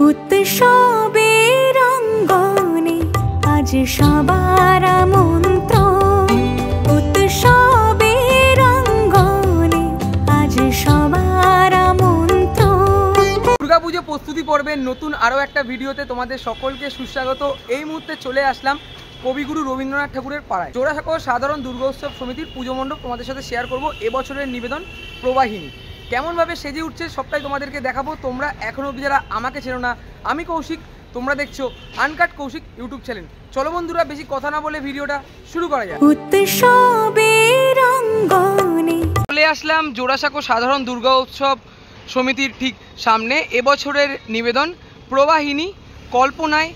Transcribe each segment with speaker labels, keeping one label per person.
Speaker 1: উৎসবের অঙ্গনে আজ সবার আমন্ত্রণ, উৎসবের অঙ্গনে আজ সবার আমন্ত্রণ।
Speaker 2: দুর্গাপুজো প্রস্তুতি পর্বের নতুন আরও একটা ভিডিওতে তোমাদের সকলকে সুস্বাগত। এই মুহূর্তে চলে আসলাম কবিগুরু রবীন্দ্রনাথ ঠাকুরের পাড়ায়। জোড়াসাঁকো সাধারণ দুর্গা উৎসব সমিতির পুজো মণ্ডপ তোমাদের সাথে শেয়ার করব। এবছরের নিবেদন প্রবাহিনী কেমনভাবে সেজে উঠছে সবটাই তোমাদেরকে দেখাবো। তোমরা এখনও অবধি যারা আমাকে চেনো না, আমি কৌশিক, তোমরা দেখছো আনকাট কৌশিক ইউটিউব চ্যানেল। চলো বন্ধুরা, বেশি কথা না বলে ভিডিওটা শুরু করা যায়।
Speaker 1: উৎসবের অঙ্গনে
Speaker 2: চলে আসলাম জোড়াসাঁকো সাধারণ দুর্গা উৎসব সমিতির ঠিক সামনে। এবছরের নিবেদন প্রবাহিনী, কল্পনায়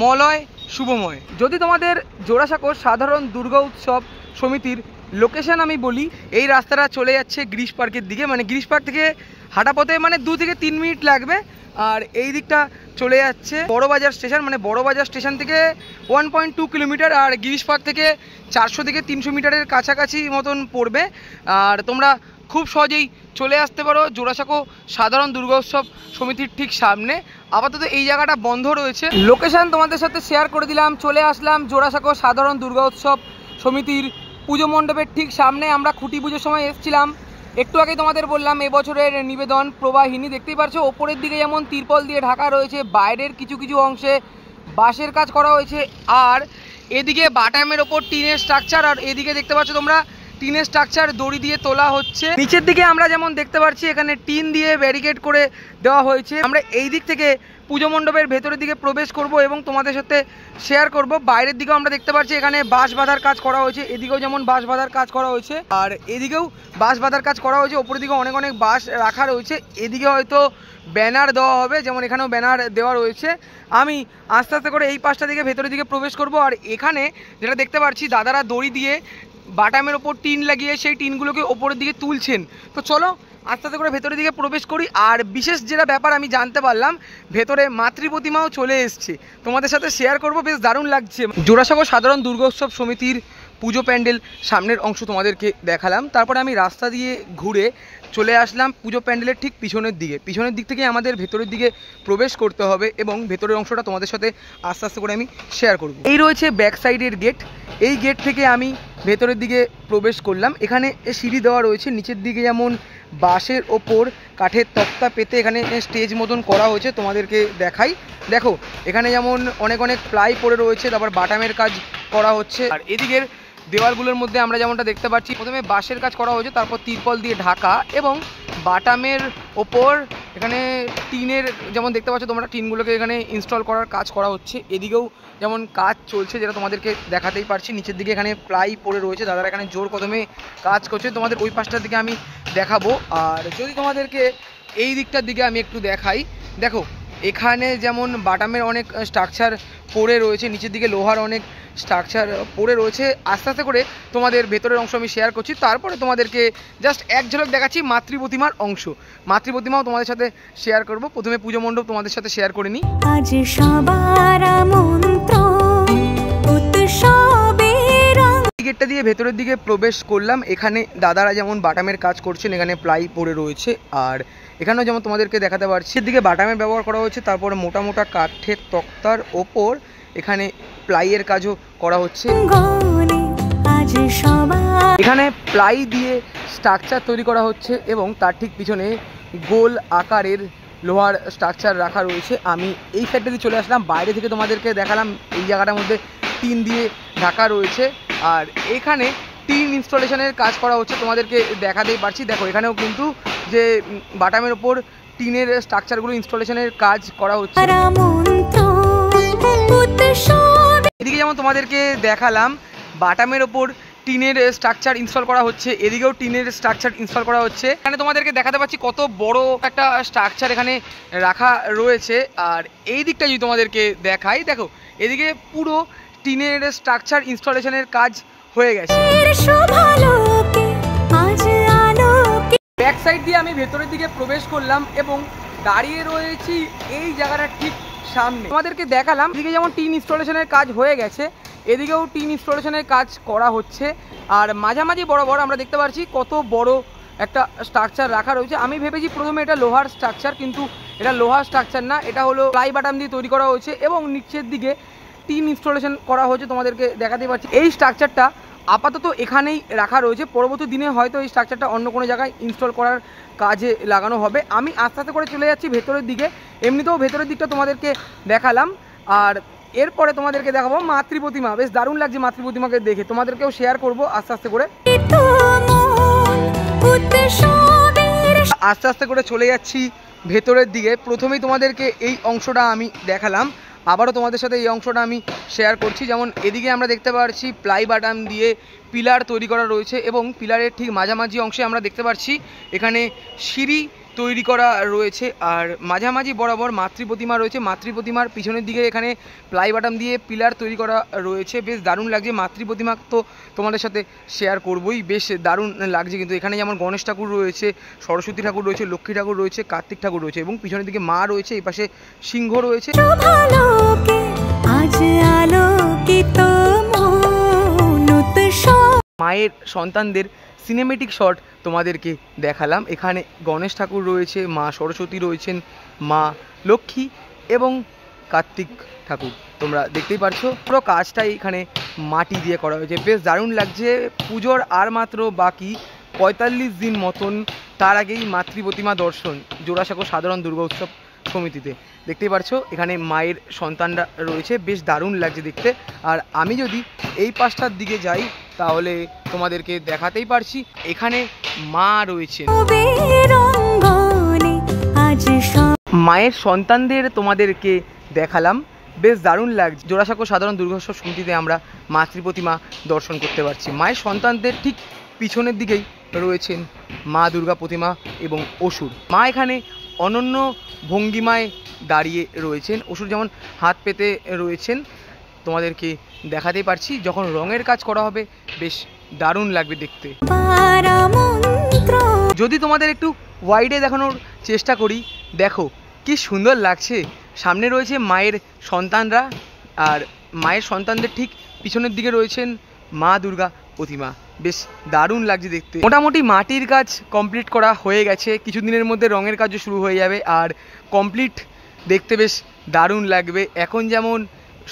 Speaker 2: মলয় শুভময়। যদি তোমাদের জোড়াসাঁকো সাধারণ দুর্গা উৎসব সমিতির লোকেশন আমি বলি, এই রাস্তাটা চলে যাচ্ছে গিরিশ পার্কের দিকে, মানে গিরিশ পার্ক থেকে হাঁটা পথে মানে 2 থেকে 3 মিনিট লাগবে। আর এই দিকটা চলে যাচ্ছে বড়বাজার স্টেশন, মানে বড়বাজার স্টেশন থেকে 1.2 কিলোমিটার, আর গিরিশ পার্ক থেকে 400 থেকে 300 মিটারের কাছাকাছি মতন পড়বে। আর তোমরা খুব সহজেই চলে আসতে পারো জোড়াসাঁকো সাধারণ দুর্গা উৎসব সমিতির ঠিক সামনে। আপাতত এই জায়গাটা বন্ধ রয়েছে। লোকেশন তোমাদের সাথে শেয়ার করে দিলাম। চলে আসলাম জোড়াসাঁকো সাধারণ দুর্গা উৎসব সমিতির পুজো মণ্ডপের ঠিক সামনে। আমরা খুঁটি পুজোর সময় এসেছিলাম, একটু আগে তোমাদের বললাম এবছরের নিবেদন প্রবাহিনী। দেখতেই পাচ্ছ ওপরের দিকে যেমন তিরপল দিয়ে ঢাকা রয়েছে, বাইরের কিছু কিছু অংশে বাঁশের কাজ করা হয়েছে, আর এদিকে বাটামের ওপর টিনের স্ট্রাকচার, আর এদিকে দেখতে পাচ্ছ তোমরা টিনের স্ট্রাকচার দড়ি দিয়ে তোলা হচ্ছে। নিচের দিকে আমরা যেমন দেখতে পাচ্ছি এখানে টিন দিয়ে ব্যারিকেড করে দেওয়া হয়েছে। আমরা এই দিক থেকে পুজো মণ্ডপের ভেতরের দিকে প্রবেশ করব এবং তোমাদের সাথে শেয়ার করব। বাইরের দিকেও আমরা দেখতে পাচ্ছি এখানে বাঁশ বাঁধার কাজ করা হয়েছে, এদিকেও যেমন বাঁশ বাঁধার কাজ করা হয়েছে, আর এদিকেও বাঁশ বাঁধার কাজ করা হয়েছে। ওপরের দিকে অনেক অনেক বাঁশ রাখা রয়েছে। এদিকে হয়তো ব্যানার দেওয়া হবে, যেমন এখানেও ব্যানার দেওয়া রয়েছে। আমি আস্তে আস্তে করে এই পাশটা দিকে ভেতরের দিকে প্রবেশ করব। আর এখানে যেটা দেখতে পাচ্ছি দাদারা দড়ি দিয়ে বাটামের ওপর টিন লাগিয়ে সেই টিনগুলোকে ওপরের দিকে তুলছেন। তো চলো আস্তে আস্তে করে ভেতরের দিকে প্রবেশ করি। আর বিশেষ যেটা ব্যাপার আমি জানতে পারলাম, ভেতরে মাতৃ প্রতিমাও চলে এসছে, তোমাদের সাথে শেয়ার করব। বেশ দারুণ লাগছে। জোড়াসাঁকো সাধারণ দুর্গা উৎসব সমিতির পুজো প্যান্ডেল সামনের অংশ তোমাদেরকে দেখালাম। তারপরে আমি রাস্তা দিয়ে ঘুরে চলে আসলাম পুজো প্যান্ডেলের ঠিক পিছনের দিকে। পিছনের দিক থেকে আমাদের ভেতরের দিকে প্রবেশ করতে হবে এবং ভেতরের অংশটা তোমাদের সাথে আস্তে আস্তে করে আমি শেয়ার করব। এই রয়েছে ব্যাক সাইডের গেট। এই গেট থেকে আমি ভেতরের দিকে প্রবেশ করলাম। এখানে সিঁড়ি দেওয়া রয়েছে, নিচের দিকে যেমন বাঁশের ওপর কাঠের তক্তা পেতে এখানে স্টেজ মতন করা হয়েছে। তোমাদেরকে দেখাই, দেখো এখানে যেমন অনেক অনেক প্লাই পড়ে রয়েছে, তারপর বাটামের কাজ করা হচ্ছে। আর এদিকের দেওয়ালগুলোর মধ্যে আমরা যেমনটা দেখতে পাচ্ছি, প্রথমে বাঁশের কাজ করা হয়েছে, তারপর তিরপল দিয়ে ঢাকা এবং বাটামের ওপর এখানে টিনের, যেমন দেখতে পাচ্ছ তোমরা টিনগুলোকে এখানে ইনস্টল করার কাজ করা হচ্ছে। এদিকেও যেমন কাজ চলছে, যেটা তোমাদেরকে দেখাতেই পারছি। নিচের দিকে এখানে প্লাই পড়ে রয়েছে, দাদারা এখানে জোর কদমে কাজ করছে। তোমাদের ওই পাশটার দিকে আমি দেখাবো। আর যদি তোমাদেরকে এই দিকটার দিকে আমি একটু দেখাই, দেখো এখানে যেমন বাটামের অনেক স্ট্রাকচার পড়ে রয়েছে, নিচের দিকে লোহার অনেক স্ট্রাকচার পড়ে রয়েছে। আস্তে আস্তে করে তোমাদের ভেতরের অংশ আমি শেয়ার করছি, তারপরে তোমাদেরকে জাস্ট এক ঝলক দেখাচ্ছি মাতৃ প্রতিমার অংশ। মাতৃ প্রতিমাও তোমাদের সাথে শেয়ার করব। প্রথমে পুজো মণ্ডপ তোমাদের সাথে শেয়ার করে নিই।
Speaker 1: আজ সবার আমন্ত্রণ, উৎসবের
Speaker 2: গেটটা দিয়ে ভেতরের দিকে প্রবেশ করলাম। এখানে দাদারা যেমন বাটামের কাজ করছেন, এখানে প্লাই পড়ে রয়েছে, আর এখানেও যেমন তোমাদেরকে দেখাতে পারছি এদিকে বাটামের ব্যবহার করা হচ্ছে। তারপরে মোটা মোটা কাঠের তক্তার ওপর এখানে প্লাইয়ের কাজও করা হচ্ছে। এখানে প্লাই দিয়ে স্ট্রাকচার তৈরি করা হচ্ছে এবং তার ঠিক পিছনে গোল আকারের লোহার স্ট্রাকচার রাখা রয়েছে। আমি এই সাইডটা দিয়ে চলে আসলাম। বাইরে থেকে তোমাদেরকে দেখালাম এই জায়গাটার মধ্যে টিন দিয়ে ঢাকা রয়েছে, আর এখানে টিন ইনস্টলেশনের কাজ করা হচ্ছে। তোমাদেরকে দেখাতেই পারছি, দেখো এখানেও কিন্তু যে বাটামের ওপর টিনের স্ট্রাকচারগুলো ইনস্টলেশনের কাজ করা হচ্ছে। এদিকে যেমন তোমাদেরকে দেখালাম বাটামের ওপর টিনের স্ট্রাকচার ইনস্টল করা হচ্ছে, এদিকেও টিনের স্ট্রাকচার ইনস্টল করা হচ্ছে। এখানে তোমাদেরকে দেখাতে পাচ্ছি কত বড় একটা স্ট্রাকচার এখানে রাখা রয়েছে। আর এই দিকটা যদি তোমাদেরকে দেখাই, দেখো এদিকে পুরো টিনের স্ট্রাকচার ইনস্টলেশনের কাজ হয়ে গেছে। ব্যাক সাইড দিয়ে আমি ভেতরের দিকে প্রবেশ করলাম এবং দাঁড়িয়ে রয়েছি এই জায়গাটার ঠিক সামনে। তোমাদেরকে দেখালাম এদিকে যেমন টিন ইনস্টলেশনের কাজ হয়ে গেছে, এদিকেও টিন ইনস্টলেশনের কাজ করা হচ্ছে। আর মাঝামাঝি বরাবর আমরা দেখতে পাচ্ছি কত বড় একটা স্ট্রাকচার রাখা রয়েছে। আমি ভেবেছি প্রথমে এটা লোহার স্ট্রাকচার, কিন্তু এটা লোহা স্ট্রাকচার না, এটা হলো প্লাই বাটাম দিয়ে তৈরি করা হয়েছে এবং নিচের দিকে টিন ইনস্টলেশন করা হয়েছে। তোমাদেরকে দেখাতে পারছি এই স্ট্রাকচারটা আপাতত এখানেই রাখা রয়েছে, পরবর্তী দিনে হয়তো এই স্ট্রাকচারটা অন্য কোনো জায়গায় ইনস্টল করার কাজে লাগানো হবে। আমি আস্তে আস্তে করে চলে যাচ্ছি ভেতরের দিকে। এমনিতেও ভেতরের দিকটা তোমাদেরকে দেখালাম, আর এরপরে তোমাদেরকে দেখাবো মাতৃ প্রতিমা। বেশ দারুণ লাগছে মাতৃ প্রতিমাকে দেখে, তোমাদেরকেও শেয়ার করব আস্তে আস্তে করে। আস্তে আস্তে করে চলে যাচ্ছি ভেতরের দিকে। প্রথমেই তোমাদেরকে এই অংশটা আমি দেখালাম, আবারও তোমাদের সাথে এই অংশটা আমি শেয়ার করছি। যেমন এদিকে আমরা দেখতে পাচ্ছি প্লাই বাটাম দিয়ে পিলার তৈরি করা রয়েছে এবং পিলারের ঠিক মাঝামাঝি অংশে আমরা দেখতে পাচ্ছি এখানে সিঁড়ি তৈরি করা রয়েছে, আর মাঝামাঝি বরাবর মাতৃ প্রতিমা রয়েছে। মাতৃ প্রতিমার পিছনের দিকে এখানে প্লাই বাটাম দিয়ে পিলার তৈরি করা রয়েছে। বেশ দারুণ লাগছে মাতৃ প্রতিমা, তো তোমাদের সাথে শেয়ার করবই। বেশ দারুণ লাগছে কিন্তু এখানে যেমন গণেশ ঠাকুর রয়েছে, সরস্বতী ঠাকুর রয়েছে, লক্ষ্মী ঠাকুর রয়েছে, কার্তিক ঠাকুর রয়েছে এবং পিছনের দিকে মা রয়েছে, এই পাশে সিংহ রয়েছে। মায়ের সন্তানদের সিনেমেটিক শট তোমাদেরকে দেখালাম। এখানে গণেশ ঠাকুর রয়েছে, মা সরস্বতী রয়েছেন, মা লক্ষ্মী এবং কার্তিক ঠাকুর তোমরা দেখতেই পারছো। পুরো কাজটাই এখানে মাটি দিয়ে করা হয়েছে, বেশ দারুণ লাগছে। পুজোর আর মাত্র বাকি 45 দিন মতন, তার আগেই মাতৃ প্রতিমা দর্শন জোড়াসাঁকো সাধারণ দুর্গা উৎসব সমিতিতে। দেখতেই পারছো এখানে মায়ের সন্তানরা রয়েছে, বেশ দারুণ লাগছে দেখতে। আর আমি যদি এই পাশটার দিকে যাই তাহলে তোমাদেরকে দেখাতেই পারছি এখানে মা রয়েছেন। মায়ের সন্তানদের তোমাদেরকে দেখালাম, বেশ দারুণ লাগছে। জোড়াসাঁকো সাধারণ দুর্গোৎসব সমিতিতে আমরা মাতৃ প্রতিমা দর্শন করতে পারছি। মায়ের সন্তানদের ঠিক পিছনের দিকেই রয়েছেন মা দুর্গা প্রতিমা এবং অসুর। মা এখানে অনন্য ভঙ্গিমায় দাঁড়িয়ে রয়েছেন, অসুর যেমন হাত পেতে রয়েছেন। তোমাদেরকে দেখাতেই পারছি যখন রঙের কাজ করা হবে বেশ দারুণ লাগবে দেখতে। যদি তোমাদের একটু ওয়াইডে দেখানোর চেষ্টা করি, দেখো কি সুন্দর লাগছে। সামনে রয়েছে মায়ের সন্তানরা, আর মায়ের সন্তানদের ঠিক পিছনের দিকে রয়েছেন মা দুর্গা প্রতিমা। বেশ দারুণ লাগছে দেখতে। মোটামুটি মাটির কাজ কমপ্লিট করা হয়ে গেছে, কিছুদিনের মধ্যে রঙের কাজও শুরু হয়ে যাবে, আর কমপ্লিট দেখতে বেশ দারুণ লাগবে। এখন যেমন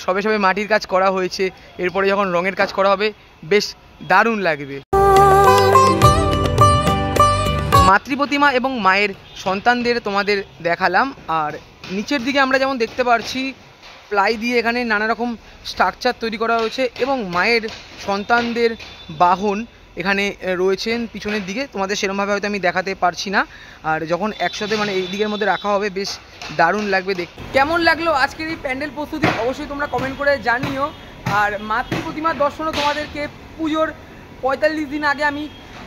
Speaker 2: সবে সবে মাটির কাজ করা হয়েছে, এরপরে যখন রঙের কাজ করা হবে বেশ দারুণ লাগবে। মাতৃ প্রতিমা এবং মায়ের সন্তানদের তোমাদের দেখালাম, আর নিচের দিকে আমরা যেমন দেখতে পাচ্ছি প্লাই দিয়ে এখানে নানা রকম স্ট্রাকচার তৈরি করা হয়েছে এবং মায়ের সন্তানদের বাহন এখানে রয়েছেন পিছনের দিকে। তোমাদের সেরকমভাবে হয়তো আমি দেখাতে পারছি না, আর যখন একসাথে মানে এই দিকের মধ্যে রাখা হবে বেশ দারুণ লাগবে দেখতে। কেমন লাগলো আজকের এই প্যান্ডেল প্রস্তুতি অবশ্যই তোমরা কমেন্ট করে জানিও। আর মাতৃ প্রতিমার দর্শনও তোমাদেরকে পুজোর 45 দিন আগে আমি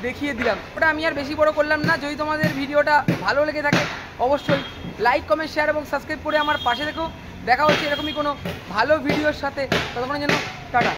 Speaker 2: দেখিয়ে দিলাম, ওটা আমি আর বেশি বড় করলাম না। যদি তোমাদের ভিডিওটা ভালো লেগে থাকে অবশ্যই লাইক, কমেন্ট, শেয়ার এবং সাবস্ক্রাইব করে আমার পাশে দেখো। দেখা হচ্ছে এরকমই কোনো ভালো ভিডিওর সাথে, ততক্ষণের জন্য টাটা।